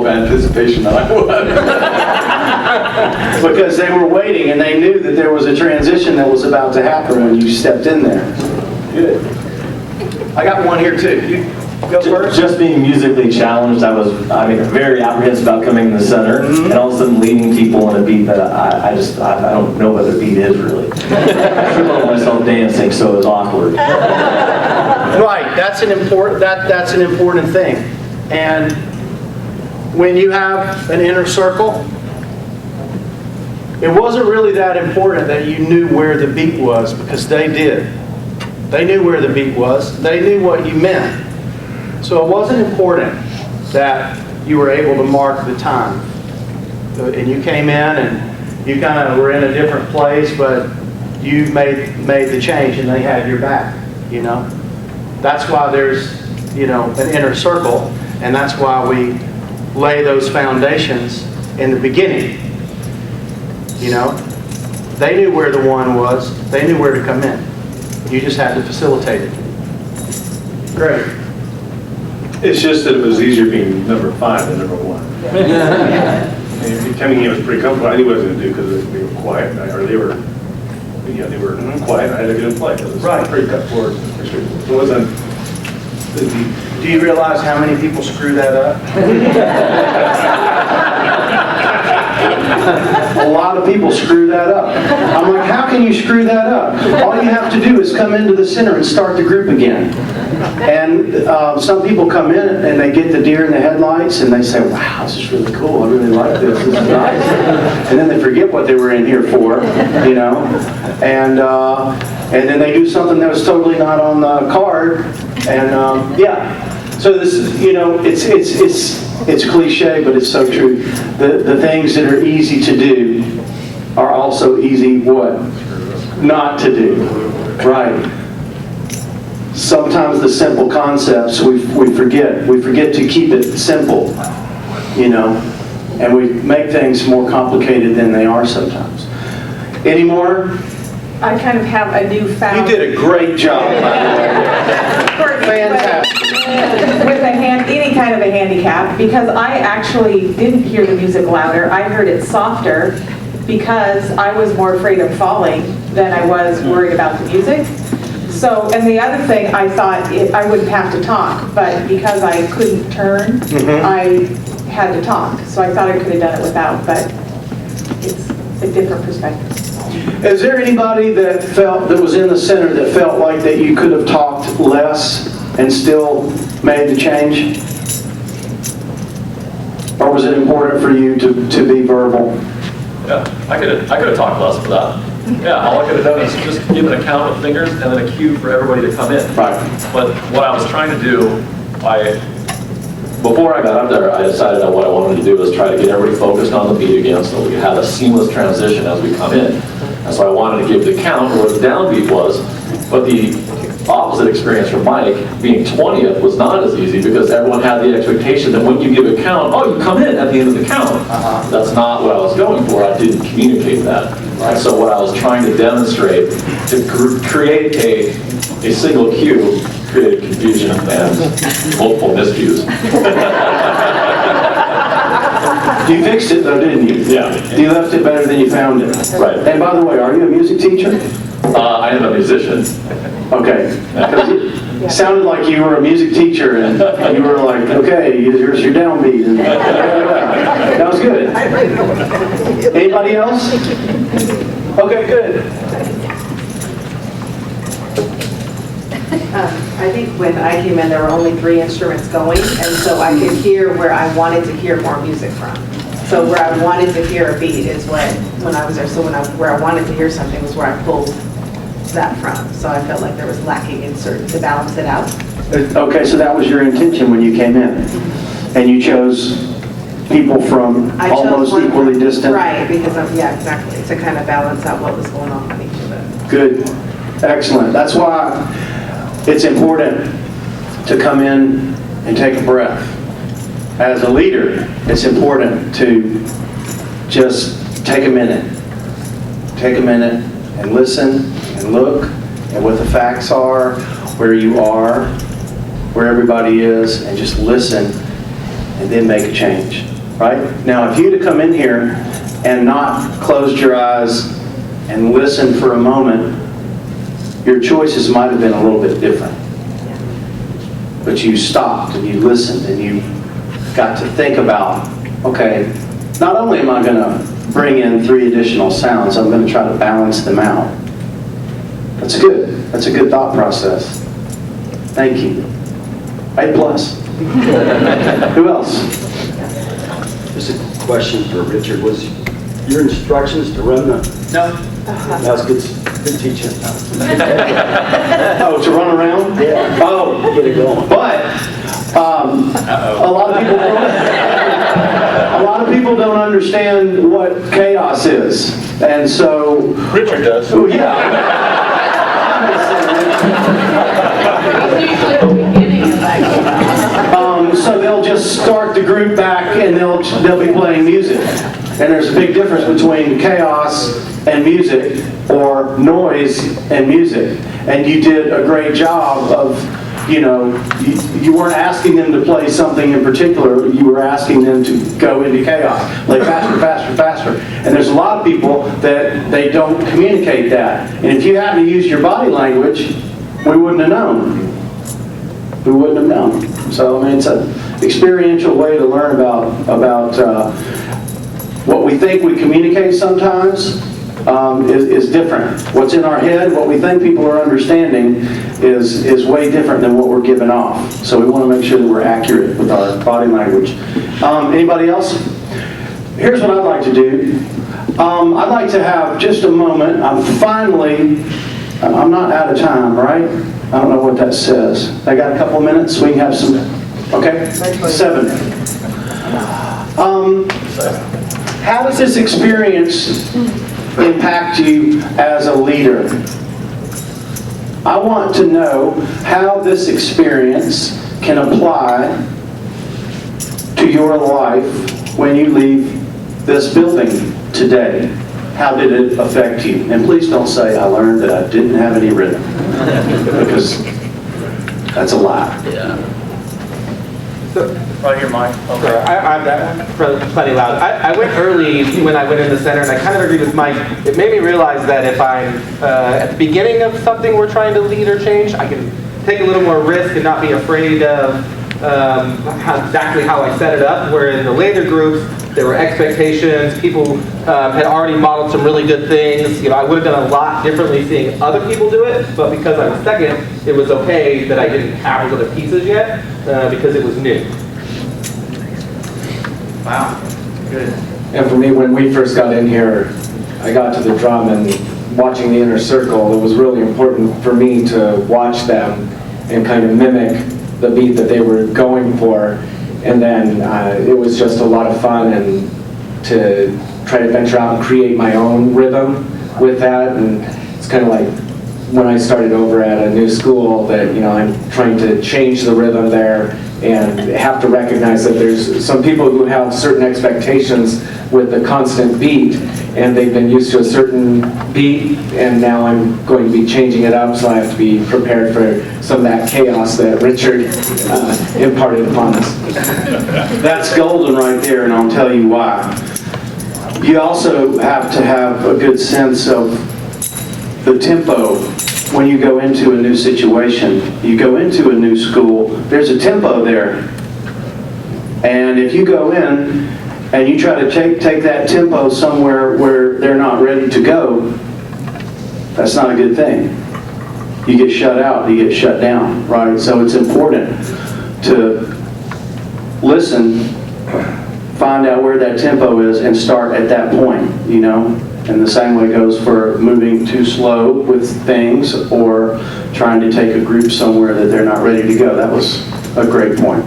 anticipation than I would. Because they were waiting and they knew that there was a transition that was about to happen when you stepped in there. Good. I got one here too. You go first. Just being musically challenged, I was very apprehensive about coming in the center, and all of a sudden leading people in a beat that I don't know what the beat is really. I tripped over myself dancing, so it was awkward. Right, that's an important thing. And when you have an inner circle, it wasn't really that important that you knew where the beat was, because they did. They knew where the beat was. They knew what you meant. So it wasn't important that you were able to mark the time. And you came in and you kind of were in a different place, but you made the change and they had your back, you know. That's why there's, you know, an inner circle, and that's why we lay those foundations in the beginning. You know, they knew where the one was. They knew where to come in. You just had to facilitate it. Great. It's just that it was easier being number 5 than number 1. And coming in was pretty comfortable. I knew what I was going to do because they were quiet, or they were quiet. I had to get in play. It was pretty cut forward. It wasn't. Do you realize how many people screw that up? A lot of people screw that up. I'm like, how can you screw that up? All you have to do is come into the center and start the group again. And some people come in and they get the deer in the headlights and they say, wow, this is really cool. I really like this. This is nice. And then they forget what they were in here for, you know. And then they do something that was totally not on the card. And yeah. So this is, you know, it's cliche, but it's so true. The things that are easy to do are also easy what? Not to do. Right. Sometimes the simple concepts we forget. We forget to keep it simple, you know, and we make things more complicated than they are sometimes. Any more? I kind of have a newfound... You did a great job, by the way. Fantastic. With any kind of a handicap, because I actually didn't hear the music louder. I heard it softer because I was more afraid of falling than I was worried about the music. So, and the other thing, I thought I wouldn't have to talk, but because I couldn't turn, I had to talk. So I thought I could have done it without, but it's a different perspective. Is there anybody that was in the center that felt like that you could have talked less and still made the change? Or was it important for you to be verbal? Yeah, I could have talked less for that. Yeah, all I could have done is just give an account of fingers and then a cue for everybody to come in. Right. But what I was trying to do, Before I got up there, I decided that what I wanted to do was try to get everybody focused on the beat again so we could have a seamless transition as we come in. And so I wanted to give the count where the downbeat was, but the opposite experience for Mike, being 20th, was not as easy because everyone had the expectation that when you give a count, oh, you come in at the end of the count. That's not what I was going for. I didn't communicate that. And so what I was trying to demonstrate, to create a single cue, created confusion and multiple miscues. You fixed it though, didn't you? Yeah. You left it better than you found it. Right. And by the way, are you a music teacher? I am a musician. Okay. Because it sounded like you were a music teacher and you were like, okay, here's your downbeat. And that was good. Anybody else? Okay, good. I think when I came in, there were only 3 instruments going, and so I could hear where I wanted to hear more music from. So where I wanted to hear a beat is when I was there. So where I wanted to hear something was where I pulled that from. So I felt like there was lacking in certain to balance it out. Okay, so that was your intention when you came in, and you chose people from almost equally distant. Right, because yeah, exactly, to kind of balance out what was going on each of them. Good, excellent. That's why it's important to come in and take a breath. As a leader, it's important to just take a minute and listen and look at what the facts are, where you are, where everybody is, and just listen and then make a change. right? Now, if you'd have come in here and not closed your eyes and listened for a moment, your choices might have been a little bit different. But you stopped and you listened and you got to think about, okay, not only am I going to bring in 3 additional sounds, I'm going to try to balance them out. That's good. That's a good thought process. Thank you. A+. Who else? Just a question for Richard. Was your instructions to run the... No. That was good teaching. Oh, to run around? Yeah. Oh, Get it going. but a lot of people don't understand what chaos is, and so Richard does. oh, yeah. So they'll just start the group back and they'll be playing music. And there's a big difference between chaos and music, or noise and music. And you did a great job of, you weren't asking them to play something in particular, you were asking them to go into chaos. Like faster, faster, faster. And there's a lot of people that they don't communicate that. And if you hadn't used your body language, we wouldn't have known. We wouldn't have known. So, I mean, it's an experiential way to learn about what we think we communicate sometimes is different. What's in our head, what we think people are understanding is way different than what we're giving off. So we want to make sure that we're accurate with our body language. Anybody else? Here's what I'd like to do. I'd like to have just a moment. I'm not out of time, right? I don't know what that says. I got a couple of minutes. We can have some. Okay? 7. How does this experience impact you as a leader? I want to know how this experience can apply to your life when you leave this building today. How did it affect you? And please don't say, I learned that I didn't have any rhythm. Because that's a lie. Right here, Mike. Okay. I'm plenty loud. I went early when I went in the center, and I kind of agreed with Mike. It made me realize that if I'm at the beginning of something we're trying to lead or change, I can take a little more risk and not be afraid of exactly how I set it up. Where in the later groups, there were expectations. People had already modeled some really good things. I would have done a lot differently seeing other people do it, but because I was second, it was okay that I didn't have those other pieces yet because it was new. Wow. Good. And for me, when we first got in here, I got to the drum and watching the inner circle, it was really important for me to watch them and kind of mimic the beat that they were going for. And then it was just a lot of fun and to try to venture out and create my own rhythm with that. And it's kind of like when I started over at a new school that, I'm trying to change the rhythm there and have to recognize that there's some people who have certain expectations with the constant beat, and they've been used to a certain beat, and now I'm going to be changing it up, so I have to be prepared for some of that chaos that Richard imparted upon us. That's golden right there, and I'll tell you why. You also have to have a good sense of the tempo when you go into a new situation. You go into a new school, there's a tempo there. And if you go in and you try to take that tempo somewhere where they're not ready to go, that's not a good thing. You get shut out, you get shut down, right? So it's important to listen, find out where that tempo is, and start at that point, And the same way goes for moving too slow with things or trying to take a group somewhere that they're not ready to go. That was a great point.